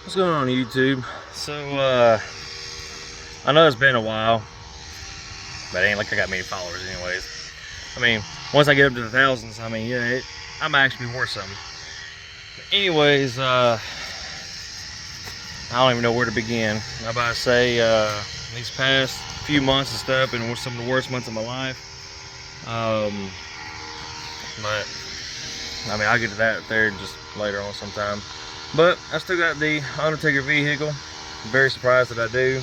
What's going on YouTube? So I know it's been a while, but it ain't like I got many followers anyways. I mean, once I get up to the thousands, I mean, yeah, I might actually be worth something. But anyways, I don't even know where to begin. I'm about to say these past few months and stuff been some of the worst months of my life. But I mean, I'll get to that there just later on sometime. But I still got the Undertaker Vehicle. I'm very surprised that I do.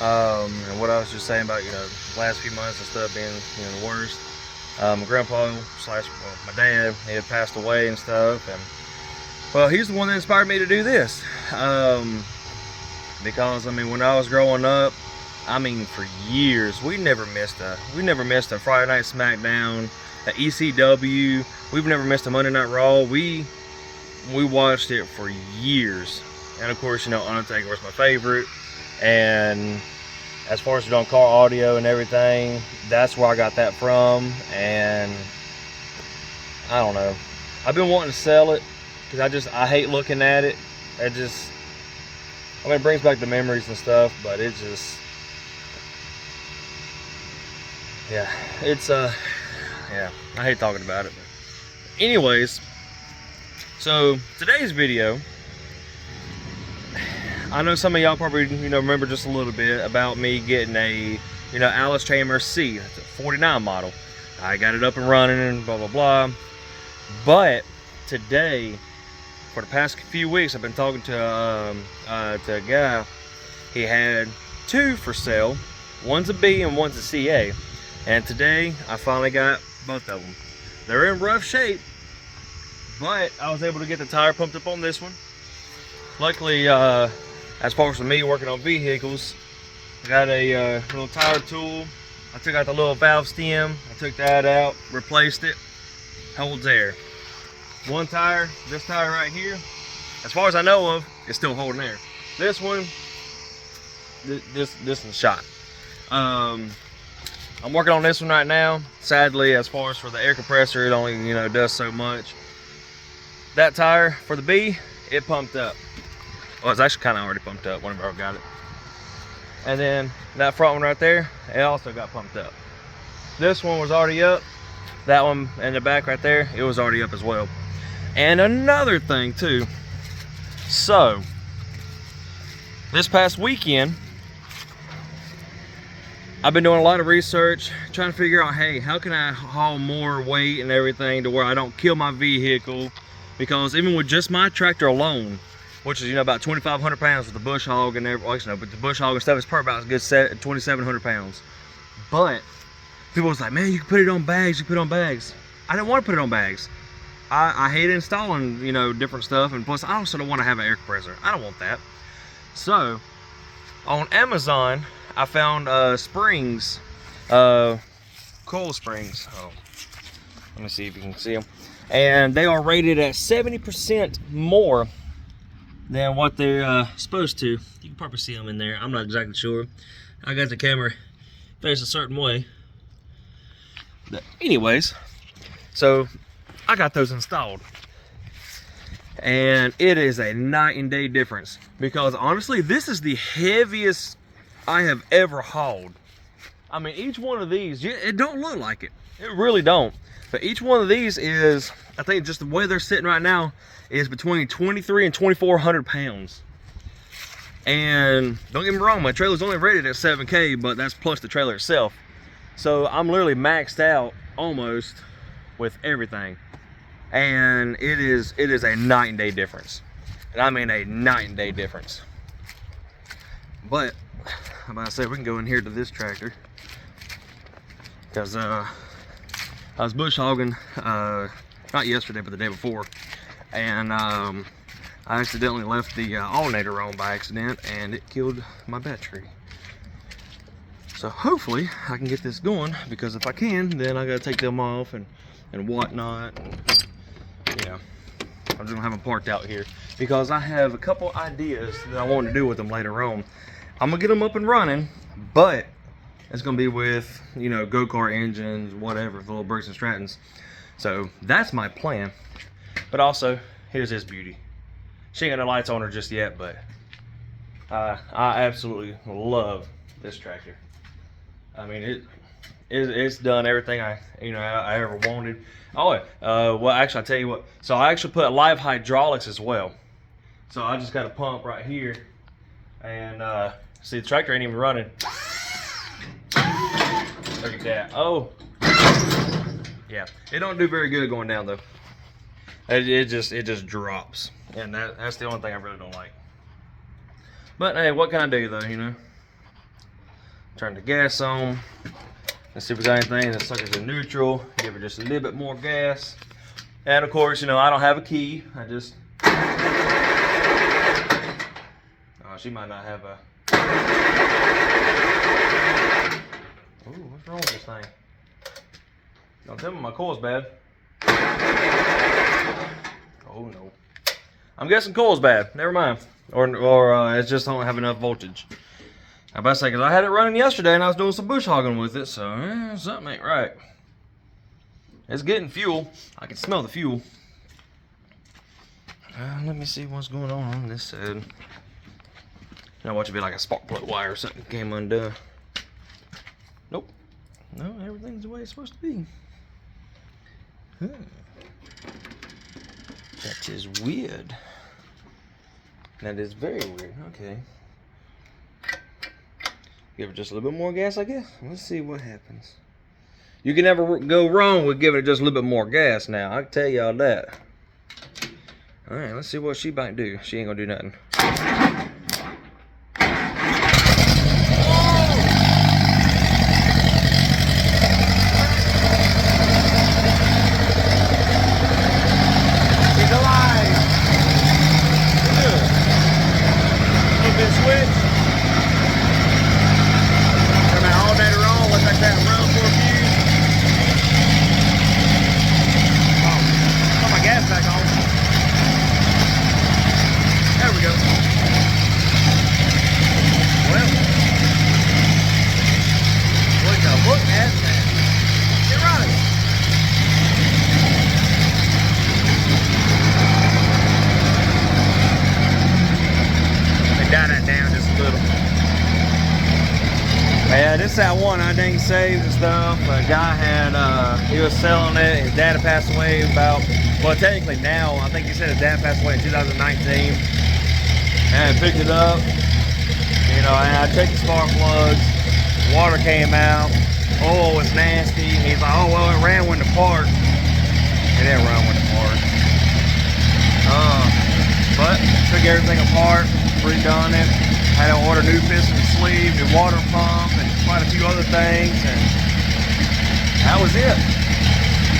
And what I was just saying about, the last few months and stuff being, the worst. My grandpa slash my dad, he had passed away and stuff, and well, he's the one that inspired me to do this. Because I mean, when I was growing up, I mean, for years we never missed a Friday Night SmackDown, a ECW. We've never missed a Monday Night Raw. We watched it for years, and of course, Undertaker was my favorite. And as far as on car audio and everything, that's where I got that from. And I don't know, I've been wanting to sell it because I hate looking at it. I mean, it brings back the memories and stuff, but it just, yeah, it's yeah, I hate talking about it. But anyways, so today's video, I know some of y'all probably remember just a little bit about me getting a Alice Chambers C. It's a 49 model. I got it up and running and blah blah blah. But today, for the past few weeks, I've been talking to a guy. He had two for sale. One's a B and one's a CA. And today I finally got both of them. They're in rough shape, but I was able to get the tire pumped up on this one. Luckily, as far as for me working on vehicles, I got a little tire tool. I took out the little valve stem. I took that out, replaced it. Holds air. One tire, this tire right here, as far as I know of, is still holding air. This one, this one's shot. I'm working on this one right now. Sadly, as far as for the air compressor, it only does so much. That tire for the B, it pumped up. Well, it's actually kind of already pumped up whenever I got it. And then that front one right there, it also got pumped up. This one was already up. That one in the back right there, it was already up as well. And another thing too, so this past weekend, I've been doing a lot of research, trying to figure out, hey, how can I haul more weight and everything to where I don't kill my vehicle? Because even with just my tractor alone, which is about 2,500 pounds with the bush hog and everything, but the bush hog and stuff is probably about a good 2,700 pounds. But people was like, man, you can put it on bags, you can put it on bags. I didn't want to put it on bags. I hate installing, different stuff, and plus I also don't want to have an air compressor. I don't want that. So on Amazon, I found springs, coil springs. Oh, let me see if you can see them. And they are rated at 70% more than what they're supposed to. You can probably see them in there. I'm not exactly sure. I got the camera faced a certain way. But anyways, so I got those installed. And it is a night and day difference. Because honestly, this is the heaviest I have ever hauled. I mean, each one of these, it don't look like it. It really don't. But each one of these is, I think just the way they're sitting right now, is between 2,300 and 2,400 pounds. And don't get me wrong, my trailer's only rated at 7K, but that's plus the trailer itself. So I'm literally maxed out almost with everything. And it is a night and day difference. And I mean a night and day difference. But I'm about to say, we can go in here to this tractor. Because I was bush hogging, not yesterday, but the day before. And I accidentally left the alternator on by accident, and it killed my battery. So hopefully I can get this going, because if I can, then I gotta take them off and whatnot. And, I'm just gonna have them parked out here because I have a couple ideas that I want to do with them later on. I'm gonna get them up and running, but it's gonna be with go-kart engines, whatever, the little Briggs and Strattons. So that's my plan. But also, here's this beauty. She ain't got no lights on her just yet, but I absolutely love this tractor. I mean, it's done everything I ever wanted. Oh, well, actually, I'll tell you what. So I actually put live hydraulics as well. So I just got a pump right here, and see, the tractor ain't even running. Look at that. Oh, yeah. It don't do very good going down though. It just drops, and that's the only thing I really don't like. But hey, what can I do though, you know? Turn the gas on. Let's see if we got anything. The sucker's in neutral. Give her just a little bit more gas. And of course, you know, I don't have a key. I just... Oh, she might not have a... Ooh, what's wrong with this thing? Don't tell me my coil's bad. Oh no. I'm guessing coil's bad. Never mind. Or it just don't have enough voltage. I about to say, because I had it running yesterday and I was doing some bush hogging with it, so something ain't right. It's getting fuel. I can smell the fuel. Let me see what's going on this side. You know, watch it be like a spark plug wire or something came undone. Nope. No, everything's the way it's supposed to be. That is weird. That is very weird. Okay. Give it just a little bit more gas, I guess. Let's see what happens. You can never go wrong with giving it just a little bit more gas now. I can tell y'all that. Alright, let's see what she might do. She ain't gonna do nothing. She's alive! Good. A little bit switch. Turn that alternator on, let that run for a few. Oh, put my gas back on. There we go. Well, look at that. Get right. Let me dial that down just a little. Yeah, this is that one I didn't save and stuff. A guy had, he was selling it. His dad had passed away about, well, technically now, I think he said his dad passed away in 2019. And I picked it up, you know, and I checked the spark plugs. Water came out. Oil was nasty. He's like, oh, well, it ran when the park. It didn't run when the park. But took everything apart, redone it. Had to order new piston sleeve, new water pump, and quite a few other things, and that was it.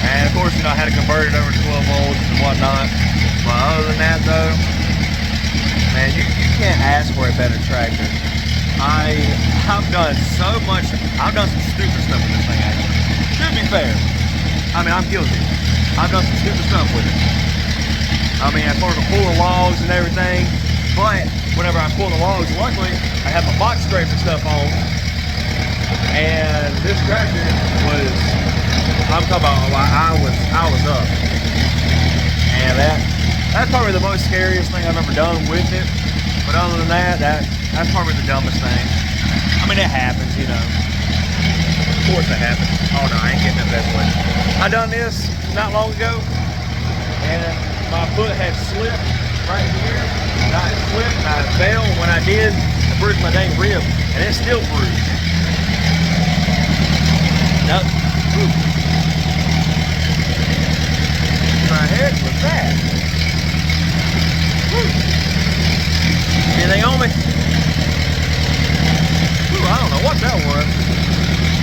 And of course, you know, I had to convert it over to 12 volts and whatnot. But other than that, though, man, you can't ask for a better tractor. I've done so much. I've done some stupid stuff with this thing, actually. To be fair, I mean, I'm guilty. I've done some stupid stuff with it. I mean, as far as pulling logs and everything, but whenever I pull the logs, luckily I have my box scraper stuff on, and this tractor was, I'm talking about, I was up, and that's probably the most scariest thing I've ever done with it. But other than that, that's probably the dumbest thing. I mean, it happens, you know. Of course it happens. Oh no, I ain't getting up that way. I done this not long ago, and my foot had slipped right here. And I slipped and I fell. When I did, I bruised my dang rib, and it's still bruised. Nope. My head was that. Anything on me? Ooh, I don't know what that was.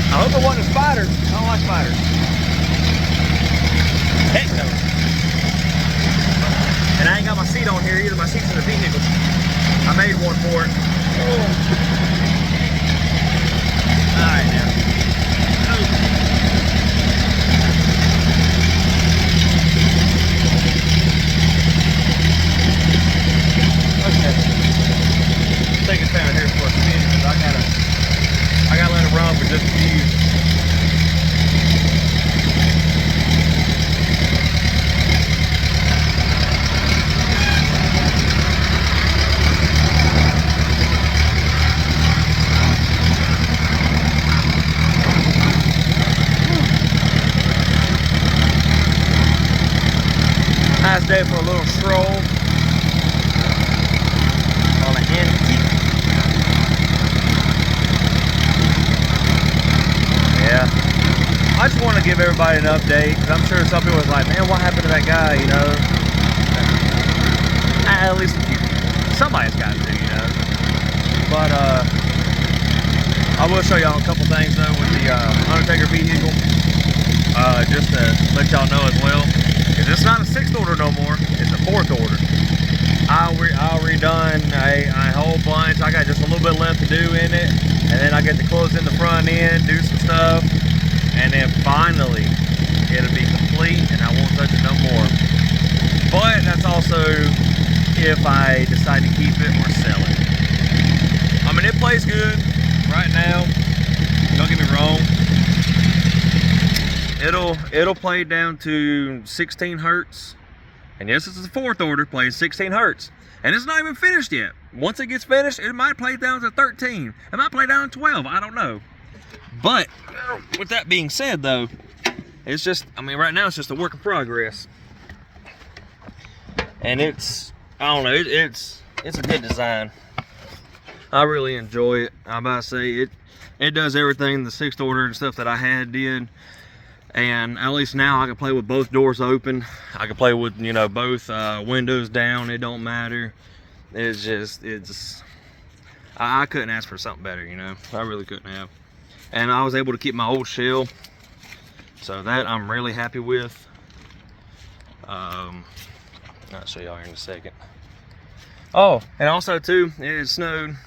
I hope it wasn't a spider. I don't like spiders. Heck no. And I ain't got my seat on here either. My seat's in the vehicle. I made one for it. Alright now. Okay. Take it down here for a spin because I gotta let it run for just a few. roll on an antique. Yeah. I just want to give everybody an update, because I'm sure some people was like, man, what happened to that guy, you know? At least a few people. Somebody's got to, you know? But, I will show y'all a couple things, though, with the Undertaker Vehicle. Just to let y'all know as well. Because it's not a 6th order no more. It's a 4th order. I redone a whole bunch. I got just a little bit left to do in it. And then I get to close in the front end, do some stuff. And then finally, it'll be complete and I won't touch it no more. But that's also if I decide to keep it or sell it. I mean, it plays good right now. Don't get me wrong. It'll play down to 16 hertz. And yes, it's a 4th order, plays 16 hertz. And it's not even finished yet. Once it gets finished, it might play down to 13. It might play down to 12, I don't know. But with that being said, though, it's just, I mean, right now it's just a work in progress. And it's, I don't know, it's a good design. I really enjoy it. I'm about to say it does everything the 6th order and stuff that I had did. And at least now I can play with both doors open. I can play with, you know, both windows down. It don't matter. I couldn't ask for something better, you know. I really couldn't have. And I was able to keep my old shell, so that I'm really happy with. I'll show y'all here in a second. Oh, and also too, it snowed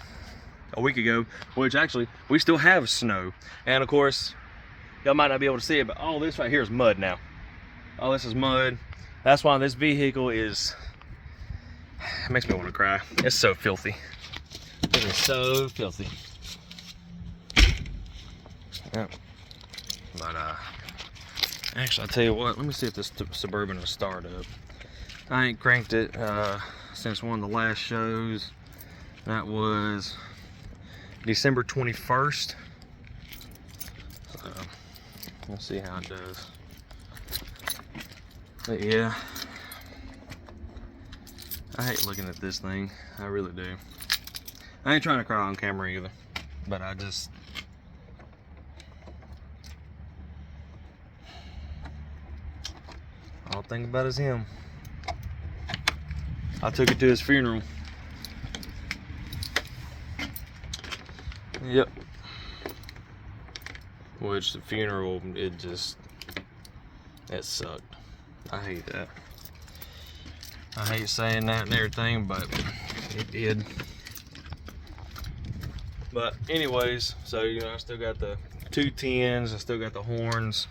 a week ago, which actually we still have snow. And of course, y'all might not be able to see it, but all this right here is mud now. All this is mud. That's why this vehicle is, it makes me want to cry. It's so filthy. It is so filthy. Yeah. But actually, I'll tell you what, let me see if this Suburban will start up. I ain't cranked it since one of the last shows. That was December 21st. So we'll see how it does. But yeah, I hate looking at this thing. I really do. I ain't trying to cry on camera either, but I just, all I think about is him. I took it to his funeral. Yep. Which the funeral, it sucked. I hate that. I hate saying that and everything, but it did. But anyways, so you know, I still got the 210s, I still got the horns.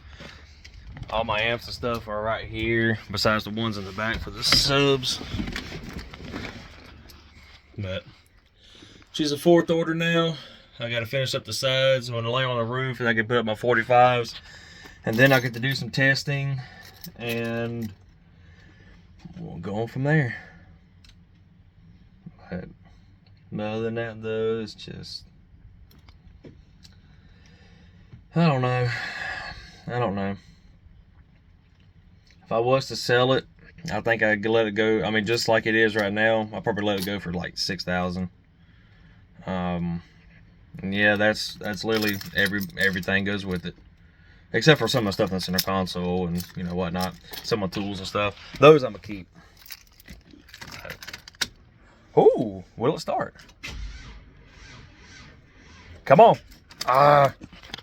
All my amps and stuff are right here, besides the ones in the back for the subs. But she's a 4th order now. I got to finish up the sides. I'm going to lay on the roof and I can put up my 45s. And then I get to do some testing. And we'll go on from there. But other than that, though, it's just, I don't know. If I was to sell it, I think I'd let it go. I mean, just like it is right now, I'll probably let it go for like 6,000. Yeah, that's literally everything goes with it, except for some of the stuff that's in the console and you know whatnot, some of the tools and stuff. Those I'm gonna keep. Oh, will it start? Come on!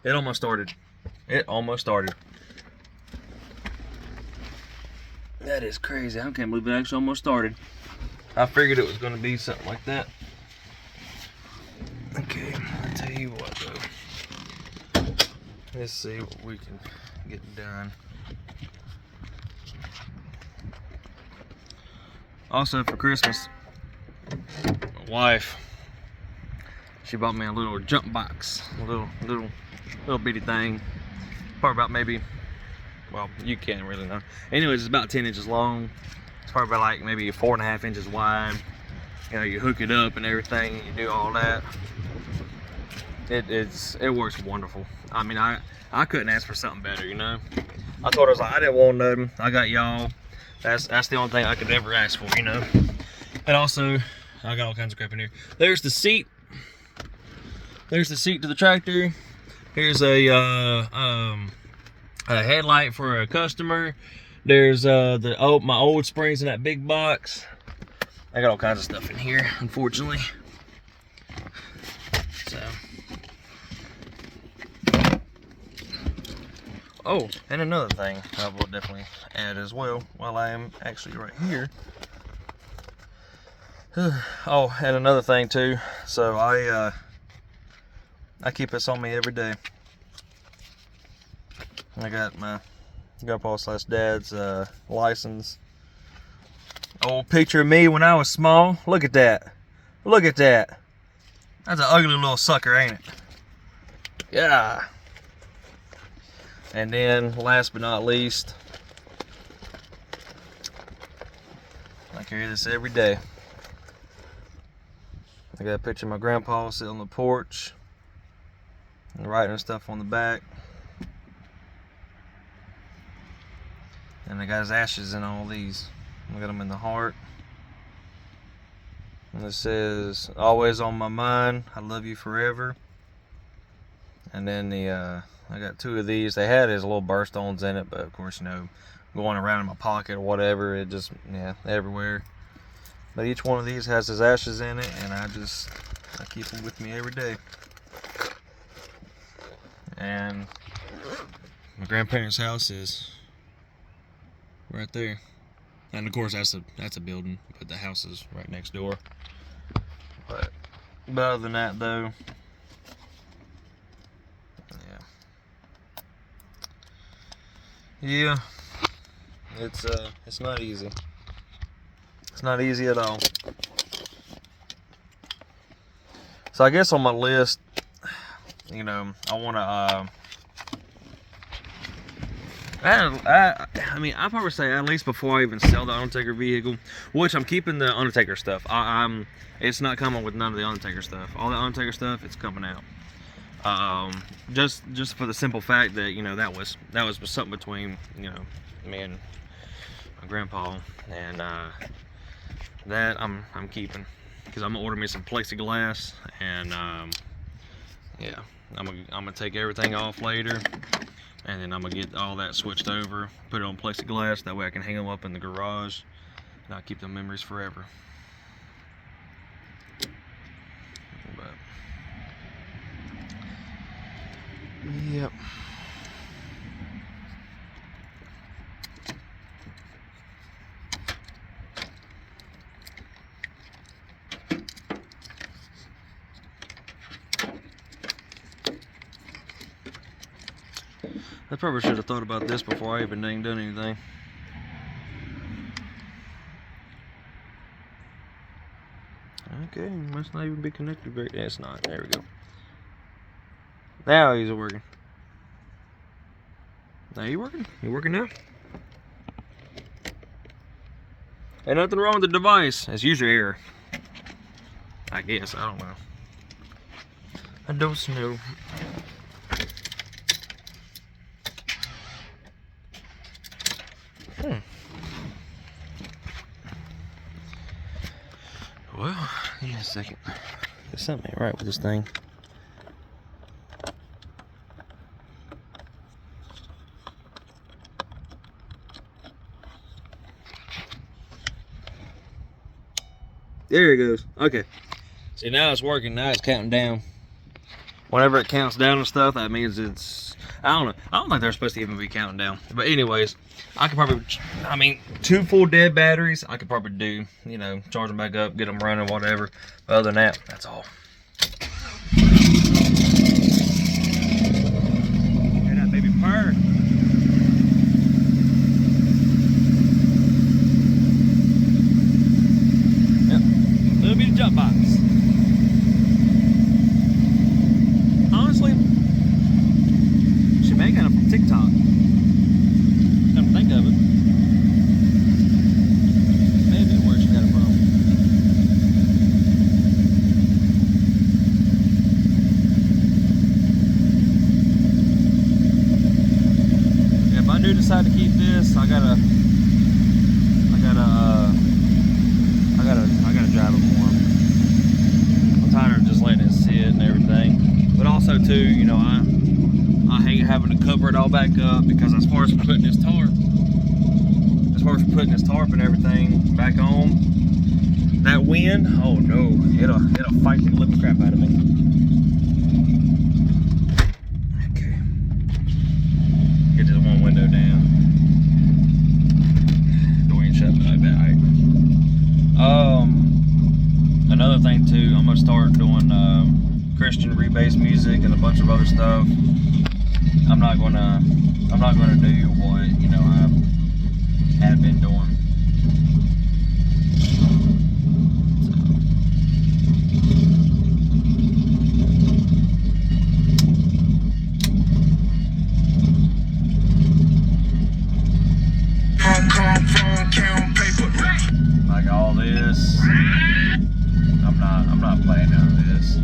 It almost started. It almost started. That is crazy. I can't believe it actually almost started. I figured it was going to be something like that. Okay, I'll tell you what though. Let's see what we can get done. Also for Christmas, my wife, she bought me a little jump box, a little bitty thing. Probably about maybe, well, you can't really know. Anyways, it's about 10 inches long. It's probably about like maybe 4.5 inches wide. You know, you hook it up and everything, and you do all that. It works wonderful. I mean, I couldn't ask for something better, you know. I told her, I was like, I didn't want nothing. I got y'all. That's the only thing I could ever ask for, you know. And also, I got all kinds of crap in here. There's the seat. There's the seat to the tractor. Here's a headlight for a customer. There's my old springs in that big box. I got all kinds of stuff in here, unfortunately. So. Oh, and another thing I will definitely add as well while I am actually right here. Oh, and another thing too. So I keep this on me every day. I got my grandpa/dad's license. Old picture of me when I was small. Look at that. Look at that. That's an ugly little sucker, ain't it? Yeah. And then, last but not least, I carry this every day. I got a picture of my grandpa sitting on the porch and writing stuff on the back. And I got his ashes in all these. I got them in the heart. And it says, "Always on my mind, I love you forever." And then I got two of these. They had his little birthstones in it, but of course, you know, going around in my pocket or whatever, it just, yeah, everywhere. But each one of these has his ashes in it, and I keep them with me every day. And my grandparents' house is right there. And of course, that's a building, but the house is right next door. But other than that, though, yeah, it's not easy. It's not easy at all. So I guess on my list, you know, I want to. I mean, I'd probably say at least before I even sell the Undertaker vehicle, which I'm keeping the Undertaker stuff. It's not coming with none of the Undertaker stuff. All the Undertaker stuff, it's coming out. Just for the simple fact that, you know, that was something between, you know, me and my grandpa, and that I'm keeping, because I'm gonna order me some plexiglass, and yeah, I'm gonna take everything off later, and then I'm gonna get all that switched over, put it on plexiglass. That way I can hang them up in the garage, and I'll keep the memories forever. But yep. I probably should have thought about this before I even done anything. Okay, must not even be connected very. Yeah, it's not. There we go. Now he's working. Now you working? You working now? Ain't nothing wrong with the device. It's user error. I guess. I don't know. I don't know. Well, give me a second. There's something ain't right with this thing. There it goes. Okay. See, now it's working. Now it's counting down. Whenever it counts down and stuff, that means it's, I don't know. I don't think they're supposed to even be counting down. But anyways, I could probably, I mean, 2 full dead batteries, I could probably do, you know, charge them back up, get them running, whatever. But other than that, that's all. Hear that baby purr. Yep, little bitty jump box. Honestly, she may got it from TikTok. Come to think of it. Maybe where she got it from. If I do decide to keep this, I gotta drive it more. I'm tired of just letting it sit and everything. But also too, you know, I hate having to cover it all back up, because as far as putting this tarp and everything back on, that wind, oh no, it'll fight the living crap out of me. Okay, get this one window down. Door ain't shut, but I bet. Another thing too, I'm gonna start doing Christian rebase music and a bunch of other stuff. I'm not gonna do what, you know, I have been doing. Like all this, I'm not playing none of this.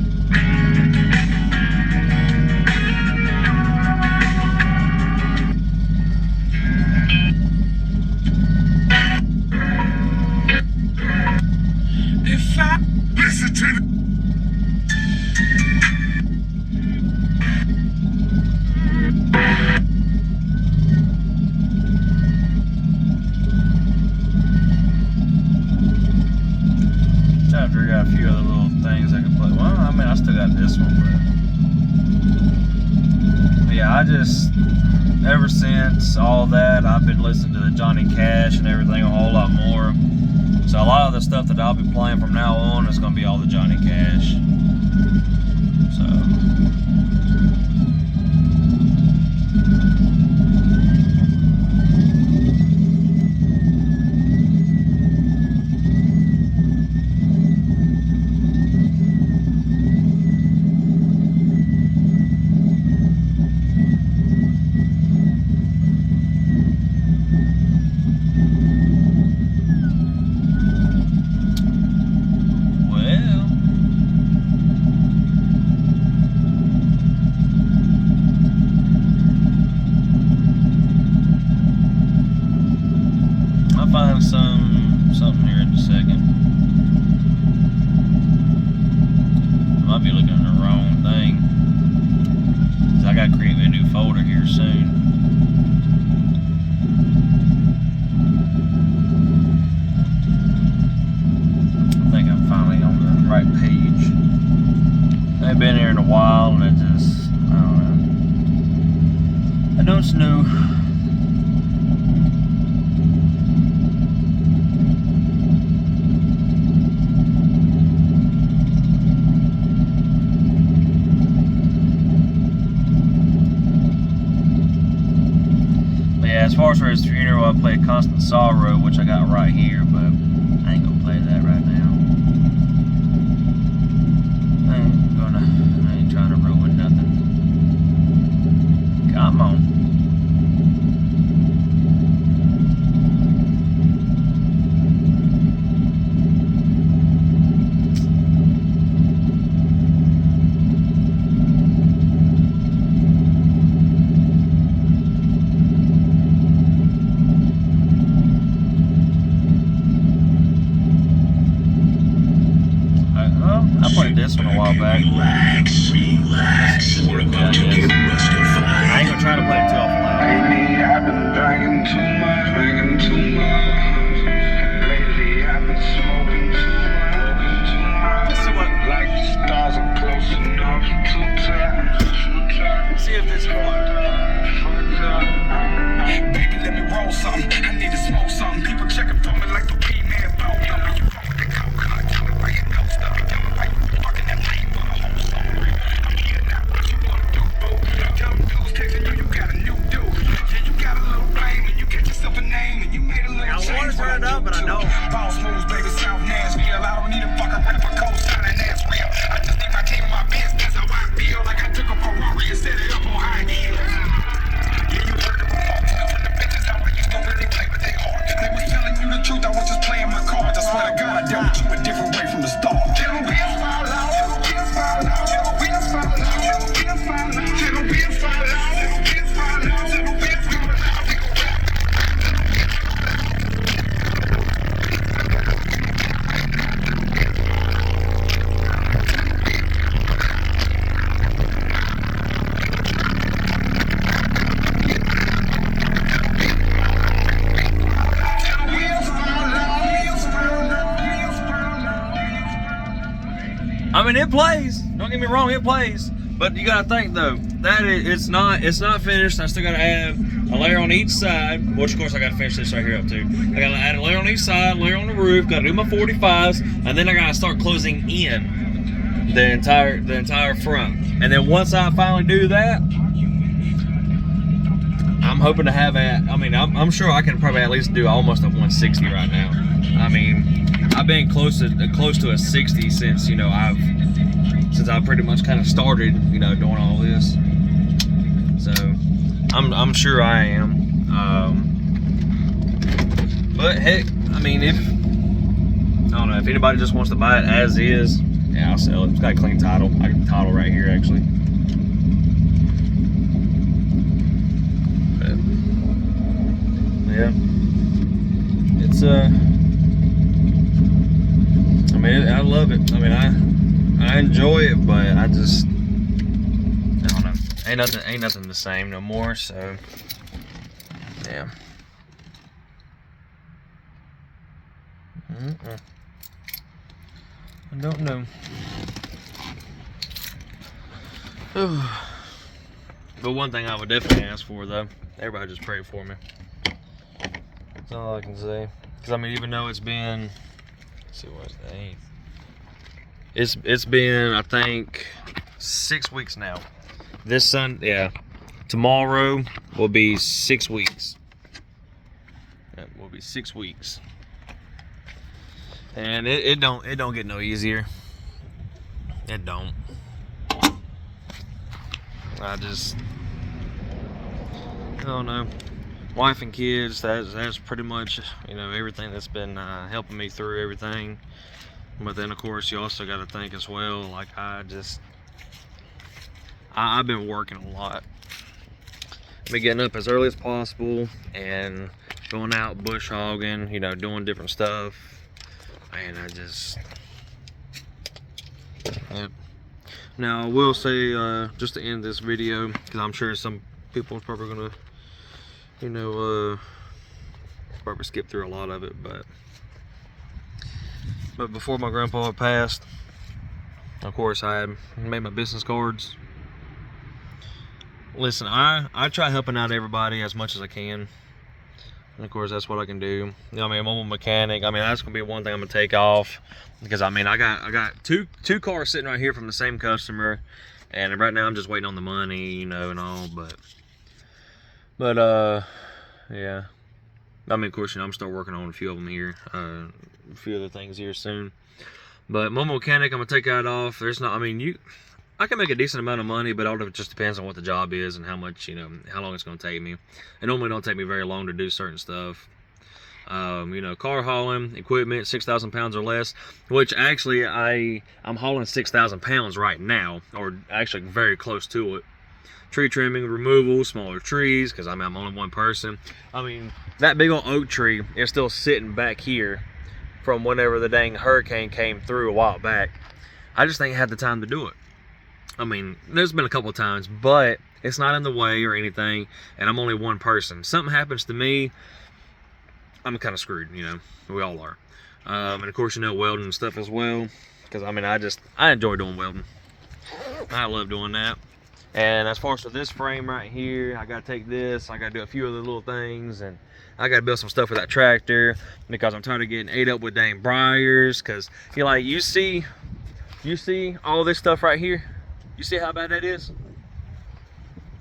If I listen to Trying to figure out a few other little things I can play. Well, I mean, I still got this one, but yeah, I just, ever since all that, I've been listening to the Johnny Cash and everything a whole lot more. So a lot of the stuff that I'll be playing from now on is going to be all the Johnny Cash. So. I'll find something here in a second. I might be looking at the wrong thing, because I got to create me a new folder here soon. I think I'm finally on the right page. I've been here in a while, and it just, I don't know. I know it's new. As far as for his funeral, I played Constant Sorrow, which I got right here, but I ain't gonna play that right now. I ain't trying to ruin nothing. Come on. I played this one a while back. relax, we're about to get rustified. I ain't gonna try to play it too awful loud. Lately I've been drinking too much. Lately I've been smoking too much. Let's see what. Like the stars are close enough to touch. See if this works. Baby, let me roll something. I need to smoke something. People checking for me like the P-Man phone number. You fuck with that coke, tell me why you know stuff. Tell me why you fucking that lane for the whole story. I'm here now, what you wanna do, boo? Tell them dudes texting you, you got a new dude. Yeah, you got a little blame and you get yourself a name and you made a little change. I mean, it plays. Don't get me wrong, it plays. But you gotta think though, that it's not finished. I still gotta add a layer on each side, which of course I gotta finish this right here up too. I gotta add a layer on each side, layer on the roof, gotta do my 45s, and then I gotta start closing in the entire front. And then once I finally do that, I'm hoping to have I'm sure I can probably at least do almost a 160 right now. I mean, I've been close to a 60 since, you know, I've pretty much kind of started, you know, doing all this. So I'm sure I am. But heck, I mean, I don't know, if anybody just wants to buy it as is, yeah, I'll sell it. It's got a clean title. I got the title right here actually. But, yeah, it's I mean, I love it. I mean, I enjoy it, but I don't know. Ain't nothing the same no more. So, yeah. I don't know. But one thing I would definitely ask for, though, everybody just pray for me. That's all I can say. Because I mean, even though it's been, let's see, what's the 8th? It's been, I think, 6 weeks now. This Sunday, yeah, tomorrow will be 6 weeks. That will be 6 weeks. And it don't get no easier. It don't. I don't know. Wife and kids, that's pretty much, you know, everything that's been helping me through everything. But then of course you also got to think as well, like I've been working a lot. I've been getting up as early as possible and going out bush hogging, you know, doing different stuff. And now I will say, just to end this video, because I'm sure some people are probably gonna, you know, probably skip through a lot of it, but before my grandpa passed, of course I had made my business cards. Listen, I try helping out everybody as much as I can. And of course, that's what I can do. You know, I mean, I'm a mechanic. I mean, that's gonna be one thing I'm gonna take off, because I mean, I got two cars sitting right here from the same customer, and right now I'm just waiting on the money, you know, and all. But yeah. I mean, of course, you know, I'm still working on a few of them here, a few other things here soon. But my mechanic, I'm gonna take that off. There's not, I mean, I can make a decent amount of money, but all of it just depends on what the job is and how much, you know, how long it's going to take me. It normally don't take me very long to do certain stuff. You know, car hauling, equipment, 6,000 pounds or less, which actually I'm hauling 6,000 pounds right now, or actually very close to it. Tree trimming, removal, smaller trees, because I mean, I'm only one person. I mean, that big old oak tree is still sitting back here from whenever the dang hurricane came through a while back. I just ain't had the time to do it. I mean, there's been a couple of times, but it's not in the way or anything, and I'm only one person. Something happens to me, I'm kind of screwed, you know. We all are. And of course, you know, welding and stuff as well, because I mean, I enjoy doing welding. I love doing that. And as far as this frame right here, I gotta take this, I gotta do a few other little things, and I gotta build some stuff for that tractor, because I'm tired of getting ate up with dang briars. Because you see all this stuff right here. You see how bad that is?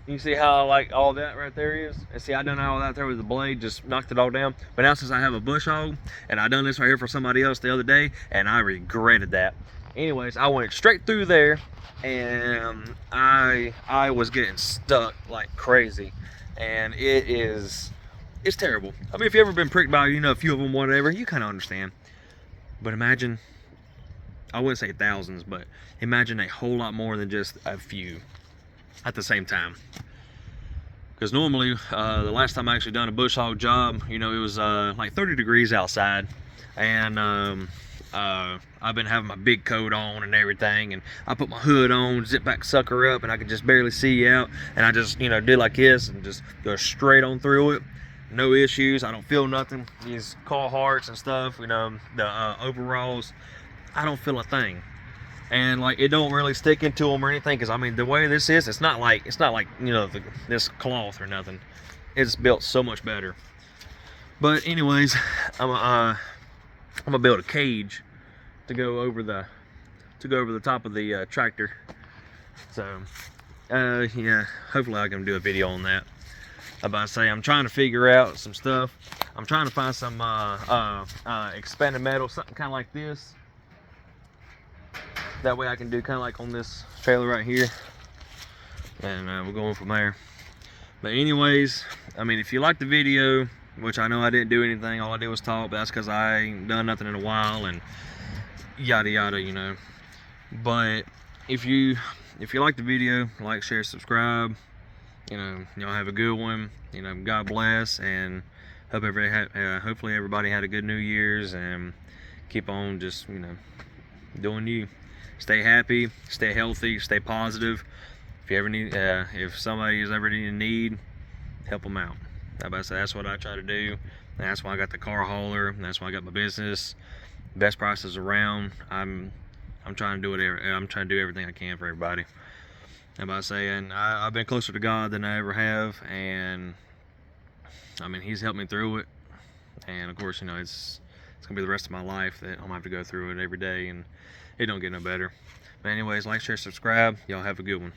You see how like all that right there is? And see, I done all that there with the blade, just knocked it all down. But now since I have a bush hog, and I done this right here for somebody else the other day, and I regretted that. Anyways, I went straight through there, and I was getting stuck like crazy, and it's terrible. I mean, if you ever been pricked by, you know, a few of them, whatever, you kind of understand. But imagine, I wouldn't say thousands, but imagine a whole lot more than just a few at the same time. Because normally, the last time I actually done a bush hog job, you know, it was like 30 degrees outside, and I've been having my big coat on and everything, and I put my hood on, zip back sucker up, and I could just barely see out, and I just, you know, did like this and just go straight on through it. No issues. I don't feel nothing. These Carhartts and stuff, you know, the overalls, I don't feel a thing. and like it don't really stick into them or anything. Because I mean, the way this is, it's not like you know this cloth or nothing. It's built so much better. But anyways, I'm gonna build a cage to go over the top of the tractor. So yeah, hopefully I can do a video on that. I'm about to say, I'm trying to figure out some stuff. I'm trying to find some expanded metal, something kind of like this. That way I can do kind of like on this trailer right here, and we're going from there. But anyways, I mean, if you like the video, which I know I didn't do anything, all I did was talk, but that's because I ain't done nothing in a while and yada yada, you know. But if you like the video, like, share, subscribe. You know, y'all have a good one. You know, God bless, and hopefully everybody had a good New Year's, and keep on just, you know, doing you. Stay happy, stay healthy, stay positive. If you ever need, if somebody is ever in need, help them out. That's what I try to do. And that's why I got the car hauler. And that's why I got my business. Best prices around. I'm trying to do it. I'm trying to do everything I can for everybody. And by saying, I've been closer to God than I ever have, and I mean, He's helped me through it. And of course, you know, it's gonna be the rest of my life that I'm gonna have to go through it every day, and it don't get no better. But anyways, like, share, subscribe. Y'all have a good one.